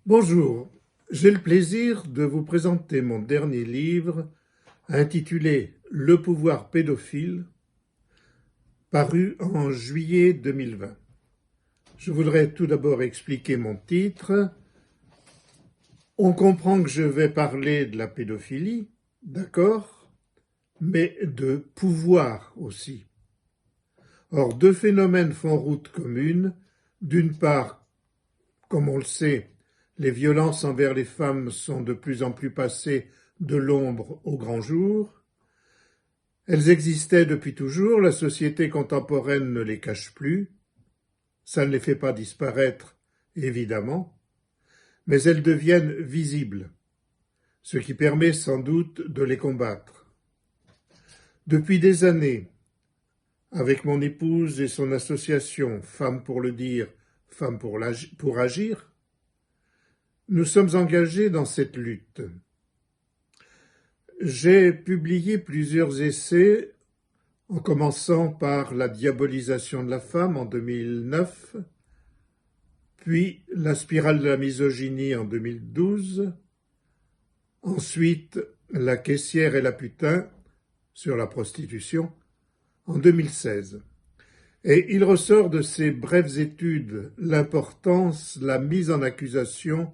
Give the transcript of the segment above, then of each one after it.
Bonjour, j'ai le plaisir de vous présenter mon dernier livre intitulé Le pouvoir pédophile, paru en juillet 2020. Je voudrais tout d'abord expliquer mon titre. On comprend que je vais parler de la pédophilie, d'accord, mais de pouvoir aussi. Or, deux phénomènes font route commune. D'une part, comme on le sait, les violences envers les femmes sont de plus en plus passées de l'ombre au grand jour. Elles existaient depuis toujours, la société contemporaine ne les cache plus. Ça ne les fait pas disparaître, évidemment, mais elles deviennent visibles, ce qui permet sans doute de les combattre. Depuis des années, avec mon épouse et son association Femmes pour le dire, Femmes pour agir, nous sommes engagés dans cette lutte. J'ai publié plusieurs essais, en commençant par La diabolisation de la femme en 2009, puis La spirale de la misogynie en 2012, ensuite La caissière et la putain sur la prostitution en 2016. Et il ressort de ces brèves études l'importance, la mise en accusation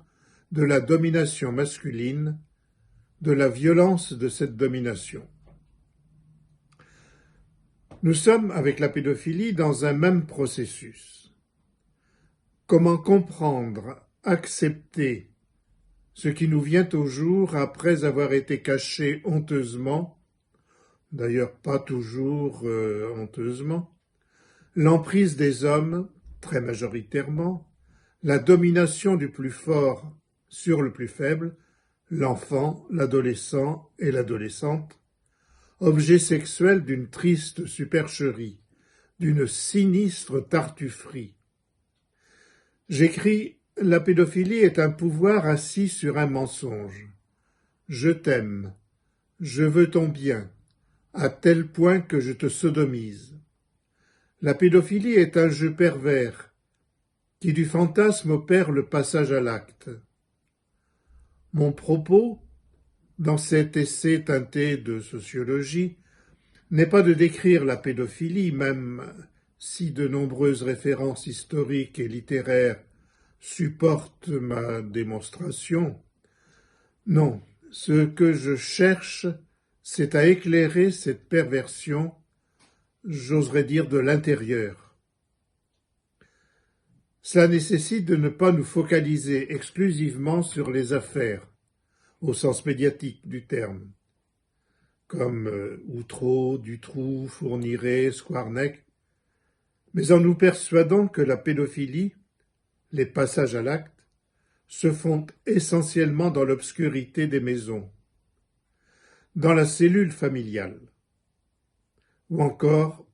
de la domination masculine, de la violence de cette domination. Nous sommes, avec la pédophilie, dans un même processus. Comment comprendre, accepter ce qui nous vient au jour après avoir été caché honteusement, d'ailleurs pas toujours honteusement, l'emprise des hommes, très majoritairement, la domination du plus fort sur le plus faible, l'enfant, l'adolescent et l'adolescente, objet sexuel d'une triste supercherie, d'une sinistre tartufferie. J'écris « La pédophilie est un pouvoir assis sur un mensonge. Je t'aime, je veux ton bien, à tel point que je te sodomise. La pédophilie est un jeu pervers qui du fantasme opère le passage à l'acte. Mon propos, dans cet essai teinté de sociologie, n'est pas de décrire la pédophilie, même si de nombreuses références historiques et littéraires supportent ma démonstration. Non, ce que je cherche, c'est à éclairer cette perversion, j'oserais dire de l'intérieur. Cela nécessite de ne pas nous focaliser exclusivement sur les affaires, au sens médiatique du terme, comme Outreau, Dutroux, Fourniret, Squarneck, mais en nous persuadant que la pédophilie, les passages à l'acte, se font essentiellement dans l'obscurité des maisons, dans la cellule familiale, ou encore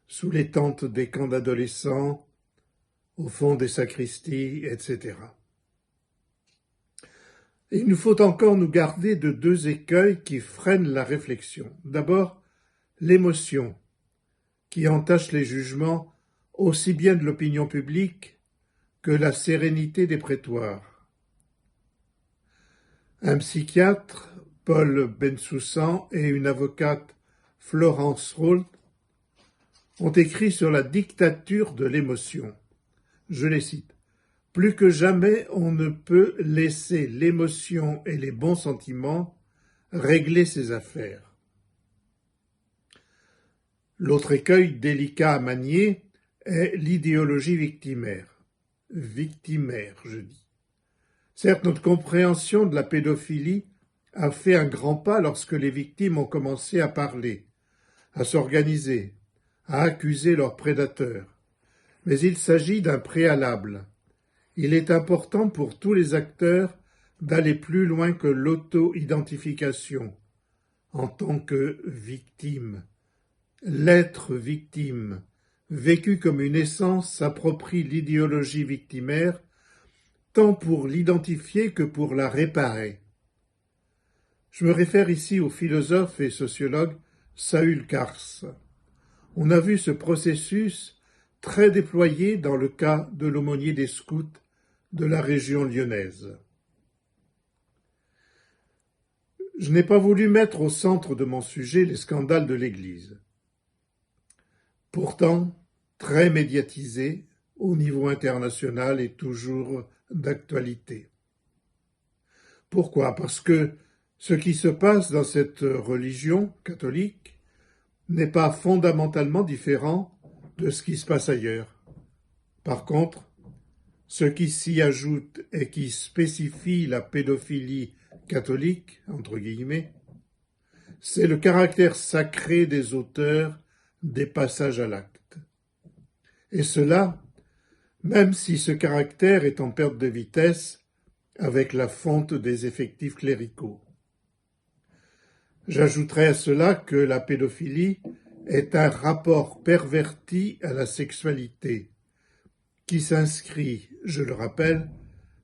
sous les tentes des camps d'adolescents, au fond des sacristies, etc. Et il nous faut encore nous garder de deux écueils qui freinent la réflexion. D'abord, l'émotion, qui entache les jugements aussi bien de l'opinion publique que la sérénité des prétoires. Un psychiatre, Paul Bensoussan, et une avocate, Florence Roult, ont écrit sur la dictature de l'émotion. Je les cite. « Plus que jamais, on ne peut laisser l'émotion et les bons sentiments régler ses affaires. » L'autre écueil délicat à manier est l'idéologie victimaire. Victimaire, je dis. Certes, notre compréhension de la pédophilie a fait un grand pas lorsque les victimes ont commencé à parler, à s'organiser, à accuser leurs prédateurs. Mais il s'agit d'un préalable. Il est important pour tous les acteurs d'aller plus loin que l'auto-identification en tant que victime. L'être victime, vécu comme une essence, s'approprie l'idéologie victimaire, tant pour l'identifier que pour la réparer. Je me réfère ici au philosophe et sociologue Saül Kars. On a vu ce processus très déployé dans le cas de l'aumônier des scouts de la région lyonnaise. Je n'ai pas voulu mettre au centre de mon sujet les scandales de l'Église. Pourtant, très médiatisés au niveau international et toujours d'actualité. Pourquoi? Parce que ce qui se passe dans cette religion catholique n'est pas fondamentalement différent de ce qui se passe ailleurs. Par contre, ce qui s'y ajoute et qui spécifie la pédophilie catholique, entre guillemets, c'est le caractère sacré des auteurs des passages à l'acte. Et cela, même si ce caractère est en perte de vitesse avec la fonte des effectifs cléricaux. J'ajouterai à cela que la pédophilie est un rapport perverti à la sexualité, qui s'inscrit, je le rappelle,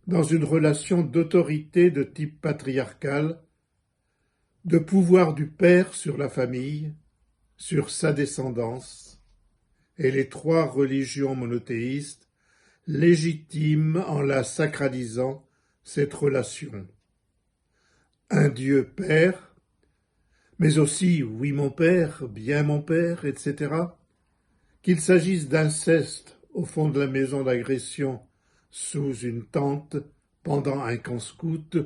dans une relation d'autorité de type patriarcal, de pouvoir du père sur la famille, sur sa descendance, et les trois religions monothéistes légitiment en la sacralisant cette relation. Un Dieu père, mais aussi oui mon père, bien mon père, etc. Qu'il s'agisse d'inceste au fond de la maison d'agression sous une tente pendant un camp scout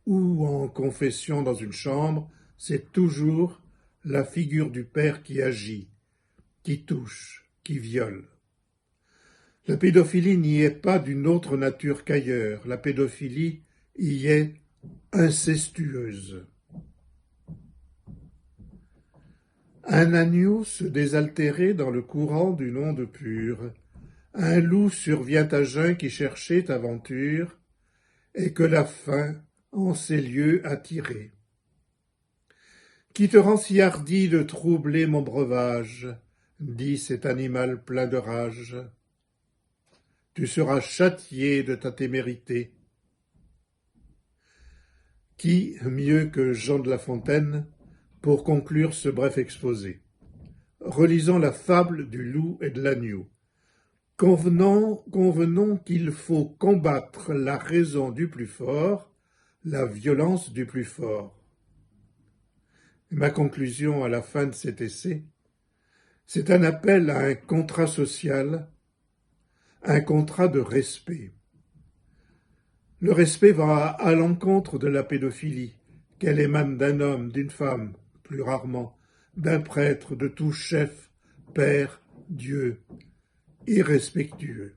ou en confession dans une chambre, c'est toujours la figure du père qui agit, qui touche, qui viole. La pédophilie n'y est pas d'une autre nature qu'ailleurs, la pédophilie y est incestueuse. Un agneau se désaltérait dans le courant d'une onde pure. Un loup survient à jeun qui cherchait aventure, et que la faim en ces lieux a tiré. Qui te rend si hardi de troubler mon breuvage, dit cet animal plein de rage. Tu seras châtié de ta témérité. Qui, mieux que Jean de La Fontaine, pour conclure ce bref exposé? Relisons la fable du loup et de l'agneau. Convenons qu'il faut combattre la raison du plus fort, la violence du plus fort. Ma conclusion à la fin de cet essai, c'est un appel à un contrat social, un contrat de respect. Le respect va à l'encontre de la pédophilie, qu'elle émane d'un homme, d'une femme, plus rarement, d'un prêtre, de tout chef, père, Dieu, irrespectueux.